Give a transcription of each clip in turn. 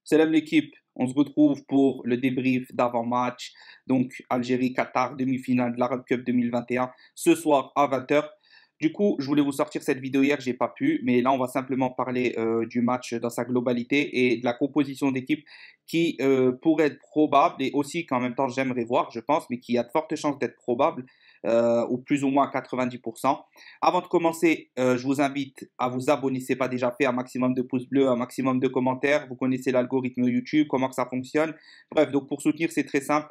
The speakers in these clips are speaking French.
Salam l'équipe, on se retrouve pour le débrief d'avant-match, donc Algérie-Qatar, demi-finale de l'Arab Cup 2021, ce soir à 20h. Du coup, je voulais vous sortir cette vidéo hier, j'ai pas pu, mais là on va simplement parler du match dans sa globalité et de la composition d'équipe qui pourrait être probable et aussi qu'en même temps j'aimerais voir, je pense, mais qui a de fortes chances d'être probable, ou plus ou moins à 90%. Avant de commencer, je vous invite à vous abonner si ce n'est pas déjà fait, un maximum de pouces bleus, un maximum de commentaires. Vous connaissez l'algorithme YouTube, comment que ça fonctionne. Bref, donc pour soutenir, c'est très simple.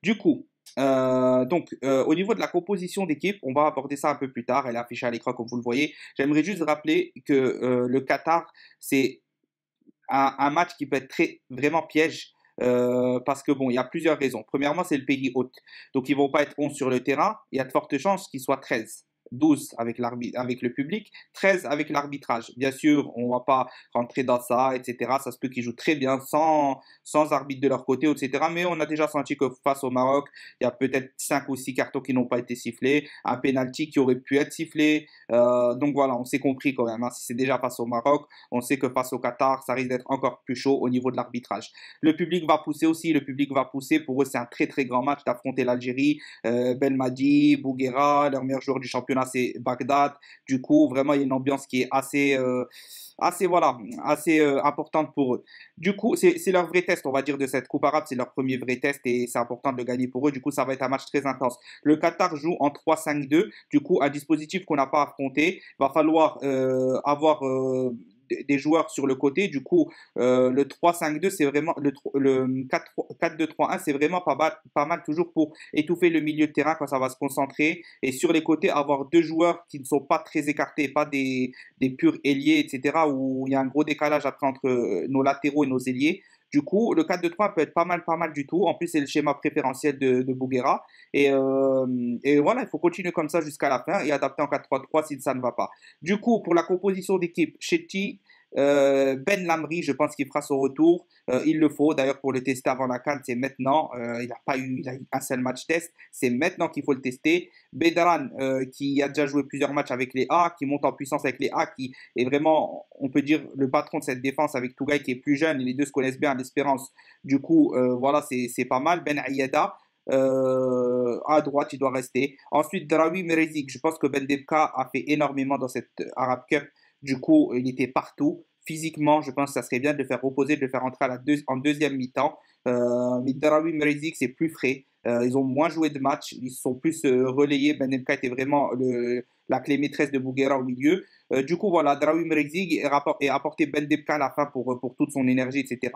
Du coup, au niveau de la composition d'équipe, on va aborder ça un peu plus tard. Elle est affichée à l'écran comme vous le voyez. J'aimerais juste rappeler que le Qatar, c'est un match qui peut être vraiment piège. Parce que bon, il y a plusieurs raisons. Premièrement, c'est le pays hôte. Donc, ils vont pas être 11 sur le terrain. Il y a de fortes chances qu'ils soient 13. 12 avec avec le public, 13 avec l'arbitrage. Bien sûr, on va pas rentrer dans ça, etc. Ça se peut qu'ils jouent très bien sans arbitre de leur côté, etc. Mais on a déjà senti que face au Maroc, il y a peut-être 5 ou 6 cartons qui n'ont pas été sifflés, un penalty qui aurait pu être sifflé. Donc voilà, on s'est compris quand même. Hein. Si c'est déjà face au Maroc, on sait que face au Qatar, ça risque d'être encore plus chaud au niveau de l'arbitrage. Le public va pousser aussi, le public va pousser. Pour eux, c'est un très très grand match d'affronter l'Algérie. Belmadi, Bouguera, leur meilleur joueur du championnat, c'est Bagdad. Du coup, vraiment, il y a une ambiance qui est assez importante pour eux. Du coup, c'est leur vrai test, on va dire, de cette Coupe arabe. C'est leur premier vrai test et c'est important de le gagner pour eux. Du coup, ça va être un match très intense. Le Qatar joue en 3-5-2. Du coup, un dispositif qu'on n'a pas affronté. Il va falloir avoir des joueurs sur le côté. Du coup, le 3-5-2, c'est vraiment le 4-2-3-1, c'est vraiment pas mal toujours pour étouffer le milieu de terrain quand ça va se concentrer. Et sur les côtés, avoir deux joueurs qui ne sont pas très écartés, pas des purs ailiers, etc., où il y a un gros décalage après entre nos latéraux et nos ailiers. Du coup, le 4-2-3 peut être pas mal du tout. En plus, c'est le schéma préférentiel de Bouguera. Et voilà, il faut continuer comme ça jusqu'à la fin et adapter en 4-3-3 si ça ne va pas. Du coup, pour la composition d'équipe, Chetty, Ben Lamri, je pense qu'il fera son retour. Il le faut. D'ailleurs, pour le tester avant la CAN, c'est maintenant. Il a eu un seul match test. C'est maintenant qu'il faut le tester. Bedran, qui a déjà joué plusieurs matchs avec les A, qui monte en puissance avec les A, qui est vraiment, on peut dire, le patron de cette défense avec Tougaï qui est plus jeune. Les deux se connaissent bien à l'espérance. Du coup, voilà, c'est pas mal. Ben Ayada. À droite, il doit rester. Ensuite, Draoui Merezik. Je pense que Ben Debka a fait énormément dans cette Arab Cup. Du coup, il était partout. Physiquement, je pense que ça serait bien de le faire reposer, de le faire entrer en deuxième mi-temps. Mais Darawi Mrezik, c'est plus frais. Ils ont moins joué de matchs, ils sont plus relayés. Ben Mka était vraiment la clé maîtresse de Bouguera au milieu. Du coup, voilà, Darawi Mrezik et apporté Ben Debka à la fin pour toute son énergie, etc.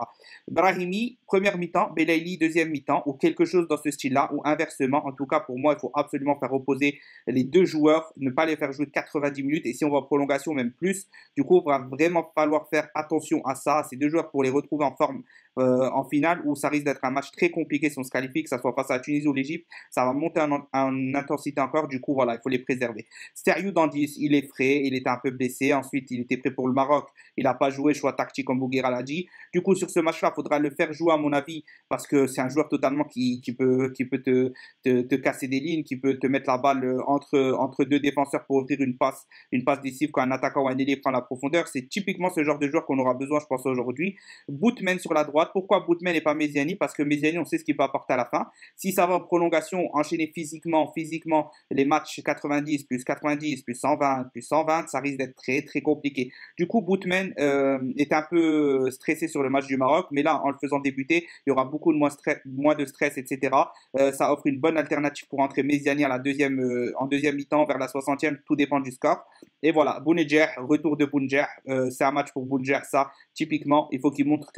Brahimi, première mi-temps, Belaïli, deuxième mi-temps, ou quelque chose dans ce style-là, ou inversement. En tout cas, pour moi, il faut absolument faire reposer les deux joueurs, ne pas les faire jouer 90 minutes, et si on va en prolongation, même plus. Du coup, il va vraiment falloir faire attention à ça. Ces deux joueurs pour les retrouver en forme en finale, où ça risque d'être un match très compliqué si on se qualifie, que ce soit face à la Tunisie ou l'Égypte, ça va monter en intensité encore. Du coup, voilà, il faut les préserver. Steriou dans 10, il est frais, il était un peu blessé. Ensuite, il était prêt pour le Maroc. Il n'a pas joué, choix tactique comme Bouguera l'a dit. Du coup, sur ce match-là, il faudra le faire jouer, à mon avis, parce que c'est un joueur totalement qui peut te casser des lignes, qui peut te mettre la balle entre deux défenseurs pour ouvrir une passe décisive quand un attaquant ou un ailier prend la profondeur. C'est typiquement ce genre de joueur qu'on aura besoin, je pense, aujourd'hui. Boutmen sur la droite. Pourquoi Boutmen et pas Méziani? Parce que Méziani, on sait ce qu'il peut apporter à la fin. Si ça va en prolongation, enchaîner physiquement les matchs 90 plus 120 plus 120, ça risque d'être très très compliqué. Du coup, Boutmen est un peu stressé sur le match du Maroc, mais là, en le faisant débuter, il y aura beaucoup de moins de stress, etc. Ça offre une bonne alternative pour entrer Méziani en deuxième mi-temps vers la 60e, tout dépend du score. Et voilà, Bounedjah, retour de Bounedjah, c'est un match pour Bounedjah, ça, typiquement, il faut qu'il montre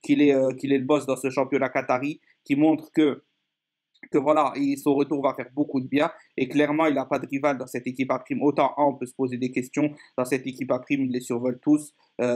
qu'il est le boss dans ce championnat qatari, qu'il montre que voilà, son retour va faire beaucoup de bien. Et clairement, il n'a pas de rival dans cette équipe à prime. Autant on peut se poser des questions. Dans cette équipe à prime, ils les survolent tous.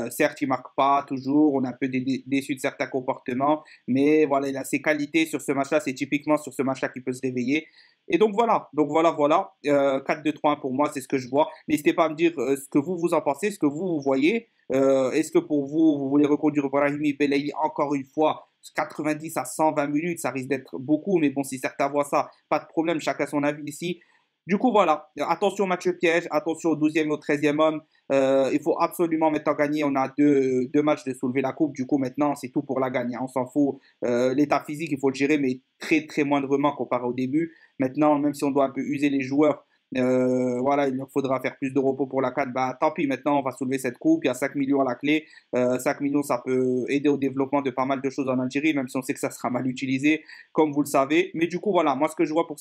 Certes, il ne marque pas toujours. On est un peu déçu de certains comportements. Mais voilà, il a ses qualités sur ce match-là. C'est typiquement sur ce match-là qu'il peut se réveiller. Et donc voilà. 4-2-3-1 pour moi, c'est ce que je vois. N'hésitez pas à me dire ce que vous en pensez, ce que vous voyez. Est-ce que pour vous, vous voulez reconduire Brahimi Belaïli encore une fois 90 à 120 minutes, ça risque d'être beaucoup, mais bon, si certains voient ça, pas de problème, chacun son avis ici. Du coup, voilà, attention au match piège, attention au 12e et au 13e homme. Il faut absolument maintenant gagner. On a deux matchs de soulever la coupe. Du coup, maintenant, c'est tout pour la gagner. On s'en fout. L'état physique, il faut le gérer, mais très, très moindrement comparé au début. Maintenant, même si on doit un peu user les joueurs, voilà, il leur faudra faire plus de repos pour la 4. Bah, tant pis, maintenant, on va soulever cette coupe. Il y a 5 millions à la clé. 5 millions, ça peut aider au développement de pas mal de choses en Algérie, même si on sait que ça sera mal utilisé, comme vous le savez. Mais du coup, voilà, moi, ce que je vois pour,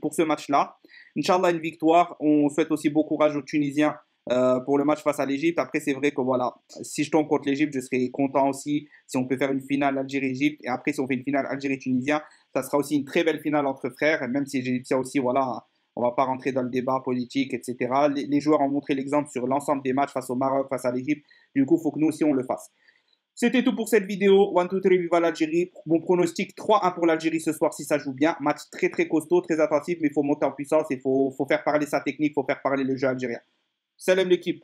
pour ce match-là, Inch'Allah, une victoire. On souhaite aussi bon courage aux Tunisiens pour le match face à l'Égypte. Après, c'est vrai que voilà, si je tombe contre l'Égypte, je serai content aussi si on peut faire une finale Algérie-Égypte. Et après, si on fait une finale Algérie-Tunisien, ça sera aussi une très belle finale entre frères, même si l'Égyptien aussi, voilà, on va pas rentrer dans le débat politique, etc. Les joueurs ont montré l'exemple sur l'ensemble des matchs face au Maroc, face à l'Égypte. Du coup, il faut que nous aussi, on le fasse. C'était tout pour cette vidéo. 1, 2, 3, viva l'Algérie. Mon pronostic 3-1 pour l'Algérie ce soir si ça joue bien. Match très très costaud, très attentif, mais il faut monter en puissance, il faut faire parler sa technique, il faut faire parler le jeu algérien. Salam l'équipe.